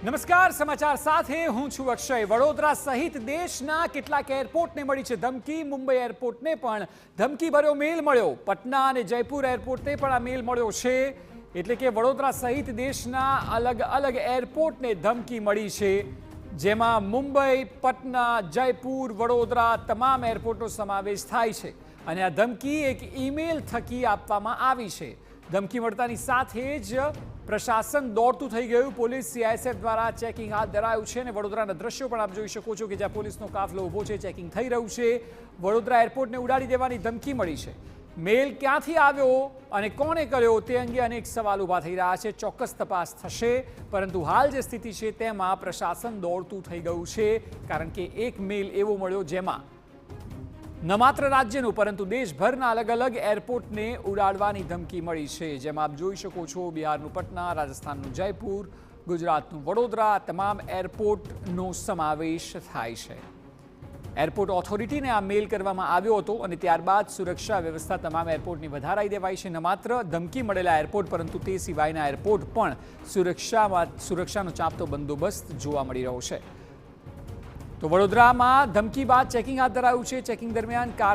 નમસ્કાર, સમાચાર સાથે હું છું અક્ષય। વડોદરા સહિત દેશના કેટલાક એરપોર્ટને મળી છે ધમકી। મુંબઈ એરપોર્ટને પણ ધમકીભર્યો મેલ મળ્યો। પટના અને જયપુર એરપોર્ટને પણ આ મેલ મળ્યો છે। એટલે કે વડોદરા સહિત દેશના અલગ અલગ એરપોર્ટને ધમકી મળી છે, જેમાં મુંબઈ, પટના, જયપુર, વડોદરા તમામ એરપોર્ટનો સમાવેશ થાય છે। અને આ ધમકી એક ઈમેલ થકી આપવામાં આવી છે। ધમકી મળતાની સાથે જ પ્રશાસન દોડતું થઈ ગયું। પોલીસ સીઆઈએસએફ દ્વારા ચેકિંગ હાથ ધરાયું છે અને વડોદરાના દ્રશ્યો પણ આપ જોઈ શકો છો કે જ્યાં પોલીસનો કાફલો ઊભો છે, ચેકિંગ થઈ રહ્યું છે। વડોદરા એરપોર્ટને ઉડાડી દેવાની ધમકી મળી છે। મેલ ક્યાંથી આવ્યો અને કોણે કર્યો તે અંગે અનેક સવાલ ઊભા થઈ રહ્યા છે। ચોક્કસ તપાસ થશે, પરંતુ હાલ જે સ્થિતિ છે તેમાં પ્રશાસન દોડતું થઈ ગયું છે, કારણ કે એક મેલ એવો મળ્યો જેમાં ન માત્ર રાજ્યનું પરંતુ દેશભરના અલગ અલગ એરપોર્ટને ઉડાડવાની ધમકી મળી છે। જેમાં આપ જોઈ શકો છો બિહારનું પટના, રાજસ્થાનનું જયપુર, ગુજરાતનું વડોદરા તમામ એરપોર્ટનો સમાવેશ થાય છે। એરપોર્ટ ઓથોરિટીને આ મેલ કરવામાં આવ્યો હતો અને ત્યારબાદ સુરક્ષા વ્યવસ્થા તમામ એરપોર્ટની વધારાઈ દેવાઈ છે। ન માત્ર ધમકી મળેલા એરપોર્ટ પરંતુ તે સિવાયના એરપોર્ટ પણ સુરક્ષાનો ચાંપતો બંદોબસ્ત જોવા મળી રહ્યો છે। તો વડોદરામાં ધમકી બાદ ચેકિંગ હાથ ધરાયું છે। ચેકિંગ દરમિયાન કાર